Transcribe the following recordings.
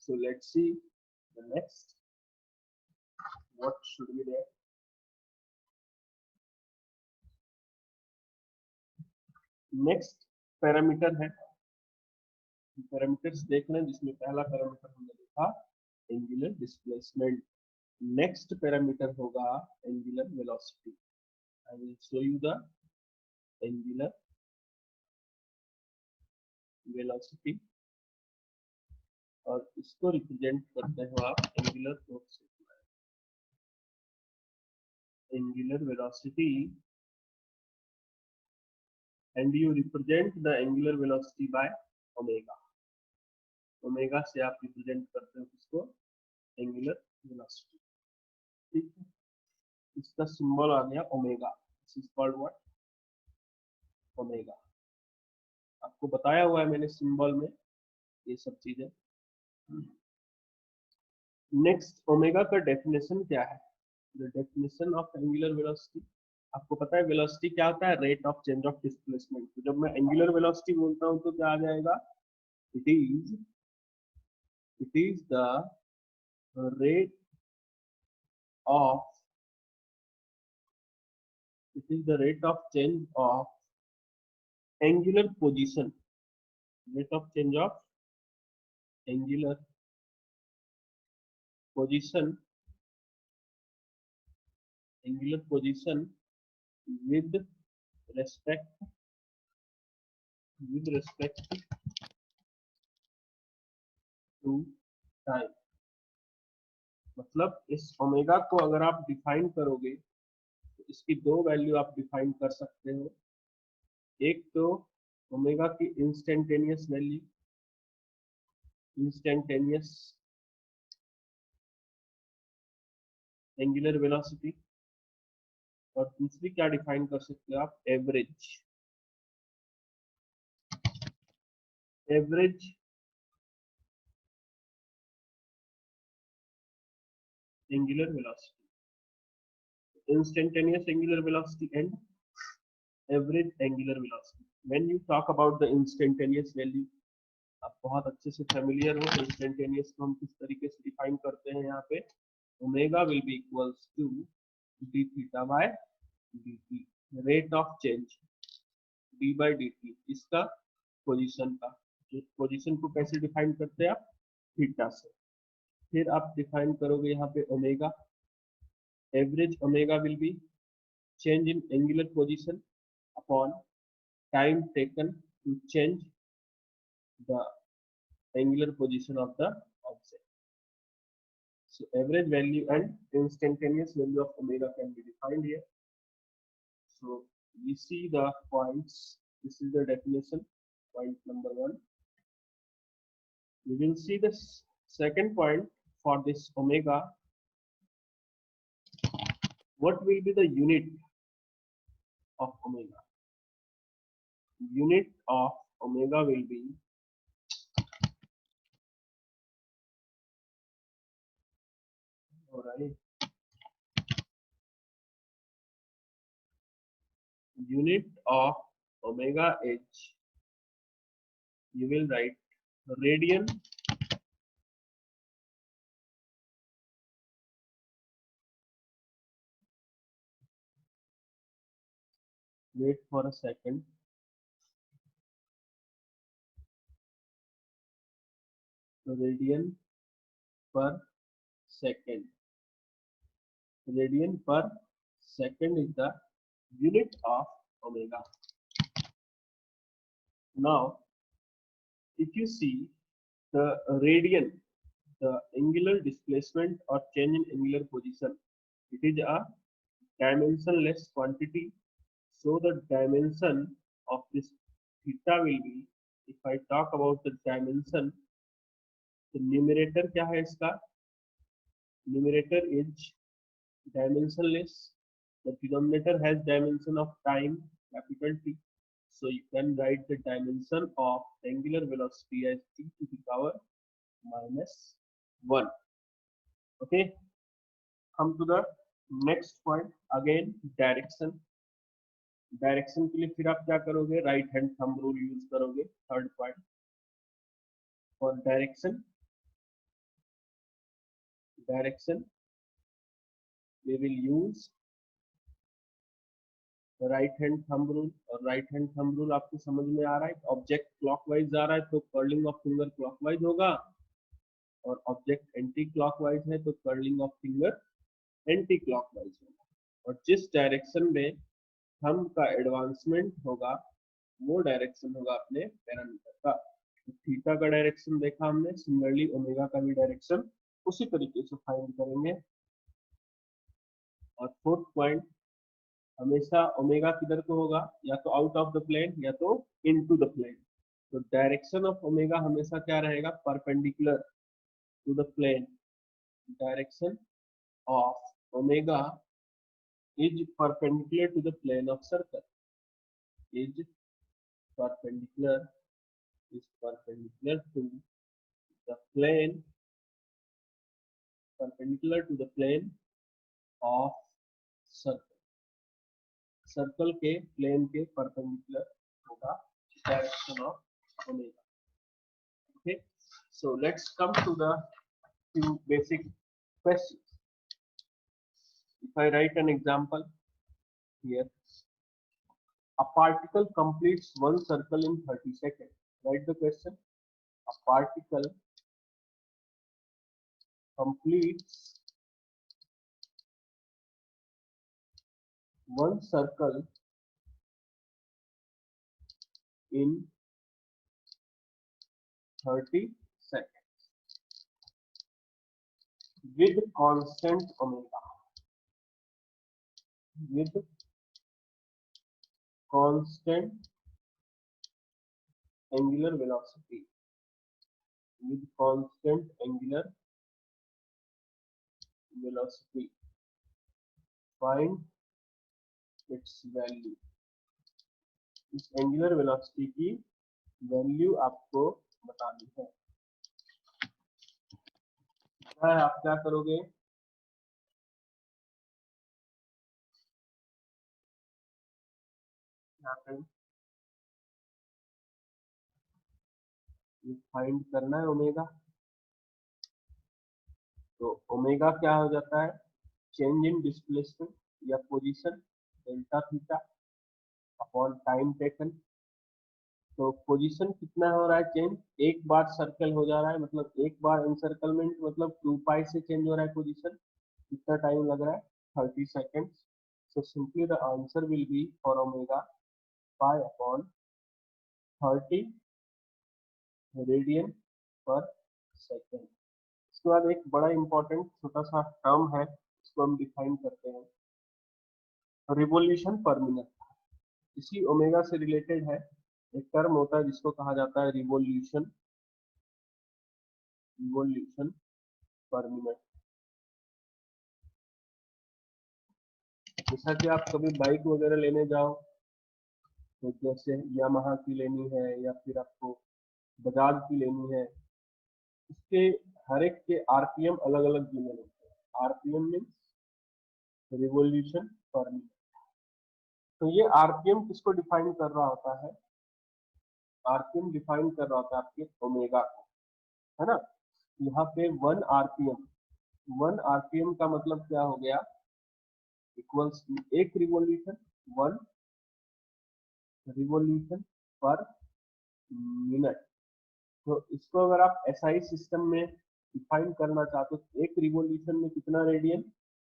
So let's see the next. What should be there? Next parameter है, parameters देख रहे हैं, जिसमें पहला पैरामीटर हमने देखा एंगुलर डिस्प्लेसमेंट। नेक्स्ट पैरामीटर होगा angular velocity. I will show you the angular velocity और इसको रिप्रेजेंट करते हो आप एंगुलर फोर्स से। Angular velocity and you represent the angular velocity by omega. Omega से आप रिप्रेजेंट करते हो इसको एंगुलर वेलोसिटी। ठीक है, इसका सिंबल आ गया omega. This is called what? Omega. आपको बताया हुआ है मैंने सिंबल में ये सब चीजें। नेक्स्ट, ओमेगा का डेफिनेशन क्या है? The definition of angular velocity. आपको पता है वेलोसिटी क्या होता है? Rate of change of displacement. तो जब मैं एंगुलर वेलोसिटी बोलता हूँ तो क्या आ जाएगा? It is the rate of change of angular position, rate of change of angular position with respect to time। मतलब इस ओमेगा को अगर आप डिफाइन करोगे तो इसकी दो वैल्यू आप डिफाइन कर सकते हो। एक तो ओमेगा की instantaneous value, instantaneous angular velocity, और दूसरी क्या डिफाइन कर सकते हो आप? Average angular velocity, instantaneous angular velocity and average angular velocity। when you talk about the instantaneous value, आप बहुत अच्छे से familiar हो तो instantaneous को हम किस तरीके से डिफाइन करते हैं। यहाँ पे omega will be equals to d theta by dt, rate of change d by dt, इसका पोजीशन का, जो पोजीशन को कैसे डिफाइन करते हैं आप? थीटा से। फिर आप डिफाइन करोगे यहाँ पे omega, average omega will be change in angular position upon time taken to change the angular position of the object। So average value and instantaneous value of omega can be defined here। So we see the points. This is the definition, point number 1। We will see the second point for this omega. What will be the unit of omega? Unit of omega will be unit of omega h, you will write radian wait for a second, radian per second, radian per second is the unit of omega। Now if you see the radian, the angular displacement or change in angular position, it is a dimensionless quantity। So the dimension of this theta will be, if I talk about the dimension, the numerator क्या है इसका? Numerator is dimensionless, the denominator has dimension of time, capital T। So you can write the dimension of angular velocity as t to the power -1। Okay, come to the next point again, direction। Direction के लिए फिर आप क्या करोगे? Right hand thumb rule use करोगे। Third point for direction, direction we will use right hand thumb rule, और right hand thumb rule आपको समझ में आ रहा है। ऑब्जेक्ट क्लॉकवाइज जा रहा है तो कर्लिंग ऑफ फिंगर क्लॉकवाइज होगा, और ऑब्जेक्ट एंटी क्लॉकवाइज है तो curling of finger anti clockwise होगा। और जिस डायरेक्शन में थंब का एडवांसमेंट होगा वो डायरेक्शन होगा अपने पैरामीटर का। तो थीटा का डायरेक्शन देखा हमने, सिमिलरली ओमेगा का भी डायरेक्शन उसी तरीके से फाइंड करेंगे। और फोर्थ पॉइंट, हमेशा ओमेगा किधर को होगा, या तो आउट ऑफ द प्लेन या तो इनटू द प्लेन। तो डायरेक्शन ऑफ ओमेगा हमेशा क्या रहेगा, perpendicular to the plane. Direction of omega is perpendicular to the plane of circle, is perpendicular is perpendicular to the plane, perpendicular to the plane of circle, circle के plane के perpendicular होगा direction of omega. Okay, so let's come to the few basic questions. If I write an example here, a particle completes one circle in 30 seconds. Write the question. A particle completes one circle in 30 seconds with constant omega, with constant angular velocity, with constant angular velocity. Find its value. इस angular velocity की value आपको बतानी है। आप क्या करोगे, यहाँ पे फाइंड करना है ओमेगा। तो ओमेगा क्या हो जाता है, चेंज इन डिस्प्लेसमेंट या position delta theta upon time taken. तो पोजीशन कितना हो रहा है चेंज, एक बार सर्कल हो जा रहा है, मतलब एक बार एनसर्कलमेंट, मतलब 2 पाई से चेंज हो रहा है पोजीशन। कितना टाइम लग रहा है, 30 seconds. So simply the answer will be for omega pi upon 30 radian per second. इसके बाद एक बड़ा इंपॉर्टेंट छोटा सा टर्म है, इसको हम डिफाइन करते हैं, रिवोल्यूशन पर मिनट। इसी ओमेगा से रिलेटेड है, एक टर्म होता है जिसको कहा जाता है रिवोल्यूशन, रिवोल्यूशन पर मिनट। जैसा कि आप कभी बाइक वगैरह लेने जाओ, तो जैसे यामाहा की लेनी है या फिर आपको बजाज की लेनी है, इसके हर एक के आरपीएम अलग अलग गिने होते हैं। RPM means revolution per minute. तो ये आरपीएम किसको डिफाइन कर रहा होता है, आरपीएम डिफाइन कर रहा होता है आपके ओमेगा को, है ना। यहाँ पे 1 आरपीएम, 1 आरपीएम का मतलब क्या हो गया, इक्वल्स टू एक रिवोल्यूशन, 1 रिवोल्यूशन पर मिनट। तो इसको अगर आप एसआई सिस्टम में डिफाइन करना चाहते हो तो एक रिवोल्यूशन में कितना रेडियन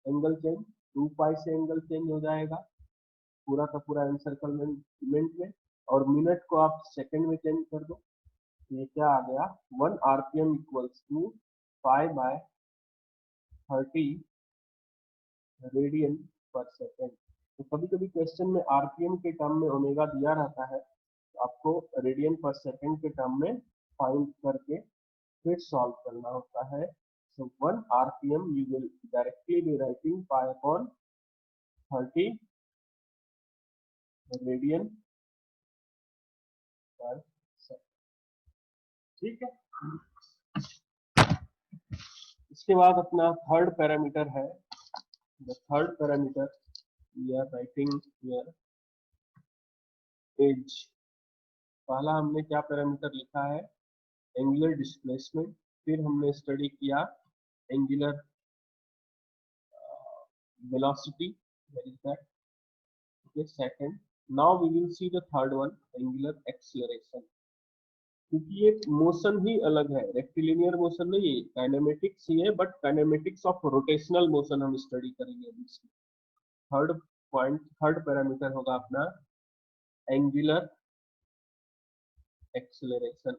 एंगल चेंज, 2 पाई से एंगल चेंज हो जाएगा पूरा का पूरा एनसर्कलमेंट में, और मिनट को आप सेकंड में चेंज कर दो। ये क्या आ गया, 1 RPM equals to pi by 30 radian per second. तो कभी कभी क्वेश्चन में आरपीएम के टर्म में ओमेगा दिया रहता है, तो आपको रेडियन पर सेकेंड के टर्म में फाइंड करके फिर सॉल्व करना होता है। So 1 RPM you will directly be writing pi upon 30 radian per second. ठीक है, इसके बाद अपना थर्ड पैरामीटर है, the third parameter we are writing here as. पहला हमने क्या पैरामीटर लिखा है, एंगुलर डिस्प्लेसमेंट, फिर हमने स्टडी किया angular velocity, where is that? Okay, second. Now we will see the third one, angular acceleration. क्योंकि ये मोशन ही अलग है, रेक्टिलिनियर मोशन नहीं है, काइनेमेटिक्स ही है, but kinematics of rotational motion हम स्टडी करेंगे अभी इसमें। थर्ड पॉइंट, थर्ड पैरामीटर होगा अपना एंगुलर एक्सेलरेशन।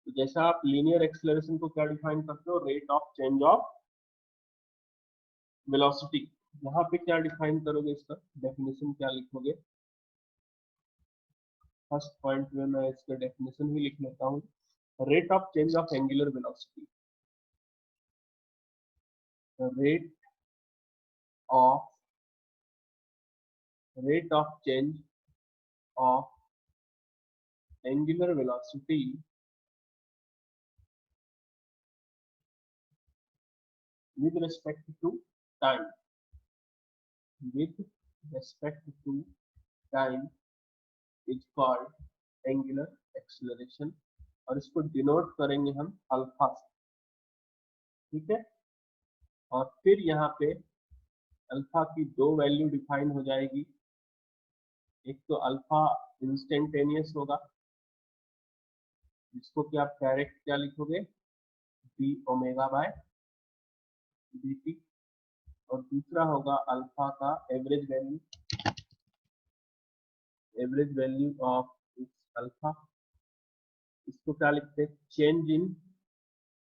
तो जैसा आप लीनियर एक्सेलरेशन को क्या डिफाइन करते हो, rate of change of velocity, यहाँ पे क्या डिफाइन करोगे, इसका डेफिनेशन क्या लिखोगे? फर्स्ट पॉइंट में मैं इसका डेफिनेशन ही लिख लेता हूँ, rate of change of angular velocity, rate of change of angular velocity with respect to time, with respect to time is called angular acceleration, और इसको डिनोट करेंगे हम अल्फा से, ठीक है। और फिर यहाँ पे अल्फा की दो वैल्यू डिफाइन हो जाएगी, एक तो अल्फा इंस्टेंटेनियस होगा, जिसको कि आप डायरेक्ट क्या लिखोगे, D omega by D T, और दूसरा होगा अल्फा का एवरेज वैल्यू ऑफ अल्फा, इसको क्या लिखते हैं, change in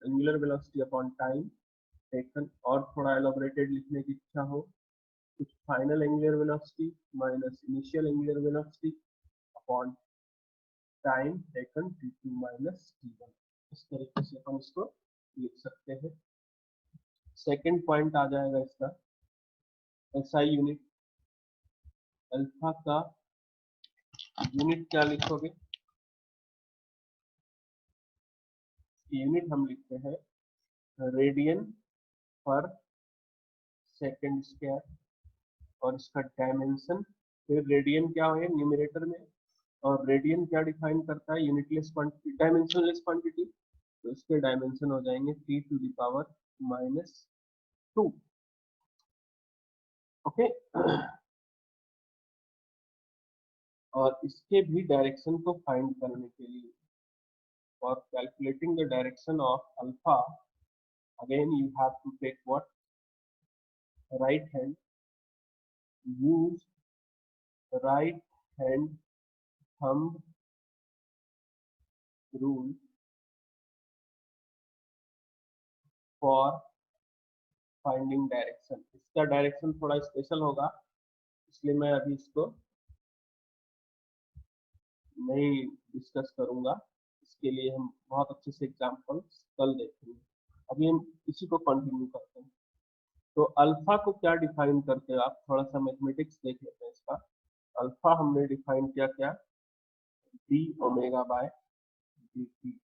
angular velocity upon time taken, और थोड़ा एलोबरेटेड लिखने की इच्छा हो, कुछ final angular velocity minus initial angular velocity upon time taken t2 minus t1, इस तरीके से हम इसको लिख सकते हैं। सेकंड पॉइंट आ जाएगा इसका एसआई यूनिट, अल्फा का यूनिट क्या लिखोगे, यूनिट हम लिखते हैं रेडियन पर सेकंड स्क्वायर, और इसका डायमेंशन, फिर रेडियन क्या है न्यूमरेटर में, और रेडियन क्या डिफाइन करता है, यूनिटलेस क्वांटिटी, डायमेंशनलेस क्वांटिटी, तो इसके डायमेंशन हो जाएंगे 3 टू द पावर -2, ओके। और इसके भी डायरेक्शन को फाइंड करने के लिए, for calculating the direction of alpha, again you have to take what, right hand, use right hand thumb rule for finding direction. इसका डायरेक्शन थोड़ा स्पेशल होगा, इसलिए मैं अभी इसको नहीं डिस्कस करूंगा, इसके लिए हम बहुत अच्छे से एग्जांपल्स कल देखेंगे। अभी हम इसी को कंटिन्यू करते हैं। तो अल्फा को क्या डिफाइन करते हैं आप, थोड़ा सा मैथमेटिक्स देख लेते हैं इसका। अल्फा हमने डिफाइन किया क्या, D omega by D T,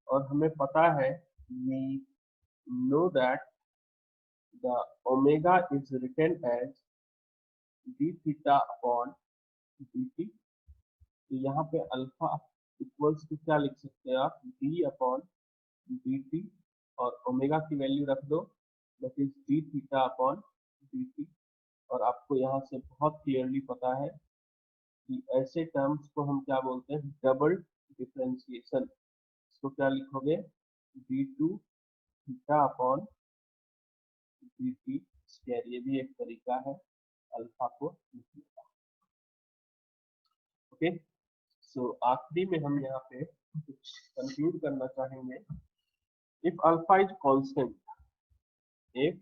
और हमें पता है, we know that the omega is written as D theta upon D T. तो यहाँ पे अल्फा इक्वल्स टू क्या लिख सकते हैं आप, डी अपॉन डी टी, और ओमेगा की वैल्यू रख दो, that is D theta upon D T. और आपको यहाँ से बहुत क्लियरली पता है कि ऐसे टर्म्स को हम क्या बोलते हैं, डबल डिफरेंशिएशन। इसको क्या लिखोगे, D two theta upon D T square, ये भी एक तरीका है अल्फा को लिखने का, ओके। सो आखिरी में हम यहाँ पे कुछ कंक्लूड करना चाहेंगे। If alpha is constant, if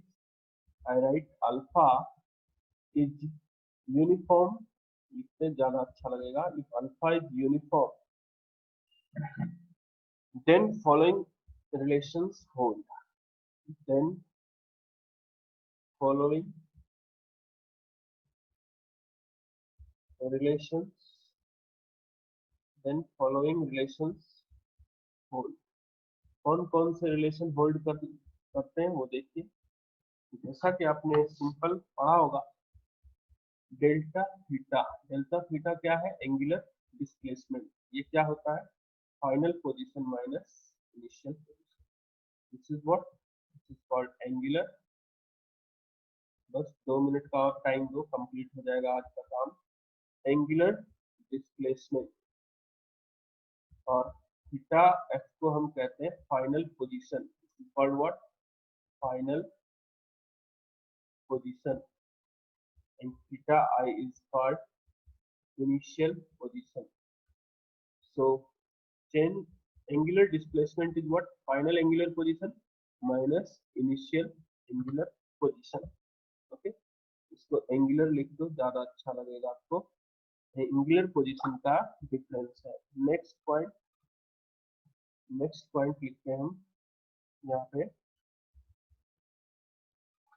I right alpha is uniform, इससे ज्यादा अच्छा लगेगा, if alpha is uniform then following relations hold, then following relations hold। कौन कौन से रिलेशन होल्ड करते हैं वो देखिए। जैसा कि आपने सिंपल पढ़ा होगा, डेल्टा थीटा, डेल्टा थीटा क्या है, एंगुलर डिस्प्लेसमेंट, ये क्या होता है, final position minus initial position, this is what, this is called angular बस 2 मिनट का और टाइम दो, कंप्लीट हो जाएगा आज का काम। एंगुलर डिस्प्लेसमेंट, और थीटा एफ को हम कहते हैं final position, called what, final position, and theta I is called initial position. So change angular displacement is what, final angular position minus initial angular position। Okay, इसको angular लिख दो, ज्यादा अच्छा लगेगा आपको। एंगुलर पोजीशन का डिफरेंस है। Next point लिखते हैं हम यहाँ पे,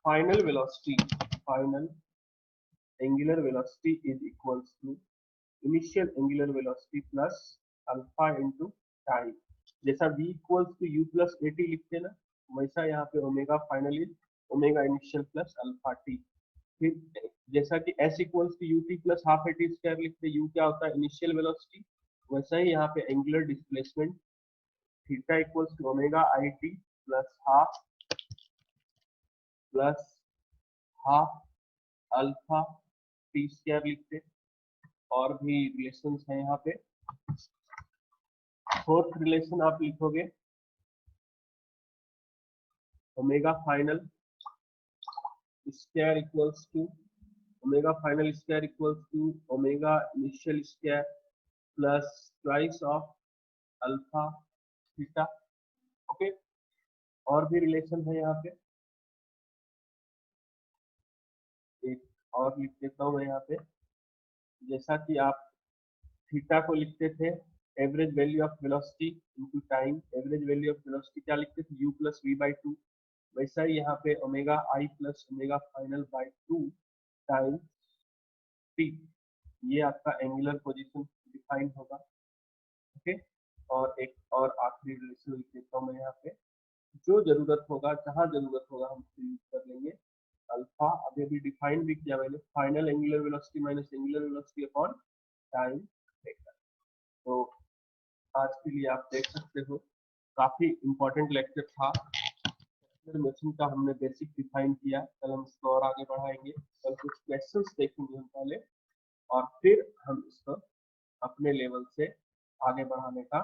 final velocity, final angular velocity is equals to initial angular velocity plus alpha into time. जैसा v equals to u plus at लिखते हैं ना, वैसा यहाँ पे omega final is omega initial plus alpha T. फिर जैसा कि s equals to ut plus half at square लिखते हैं, u क्या होता है, इनिशियल वेलोसिटी, वैसा ही यहाँ पे angular displacement theta equals to omega I T plus half alpha T square लिखते हैं। और भी रिलेशंस हैं यहाँ पे। फोर्थ रिलेशन आप लिखोगे omega final square equals to omega initial square plus twice of alpha theta. Okay, और भी रिलेशन है यहाँ पे, एक और लिख देता हूँ मैं यहाँ पे। जैसा कि आप थीटा को लिखते थे average value of velocity into time, average value of velocity क्या लिखते थे, u plus V by two, वैसा ही यहाँ पे omega I plus omega final by two time T. ये आपका एंगुलर पोजीशन डिफाइन होगा। ओके, और एक और आखिरी रिलेशन लिख देता हूँ मैं यहाँ पे, जो जरूरत होगा, जहाँ जरूरत होगा हम यूज कर लेंगे। अल्फा अभी अभी डिफाइन भी किया मैंने, final angular velocity minus angular velocity upon time vector. तो आज के लिए आप देख सकते हो काफी इंपॉर्टेंट लेक्चर था। मशीन का हमने बेसिक डिफाइन किया, कल हम इसको और आगे बढ़ाएंगे। कल कुछ क्वेश्चंस देखेंगे हम पहले, और फिर हम इसको अपने लेवल से आगे बढ़ाने का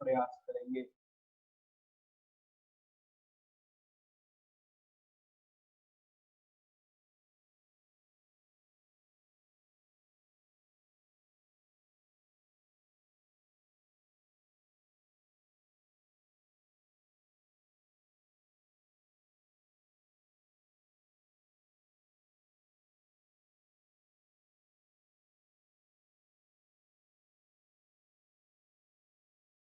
प्रयास करेंगे।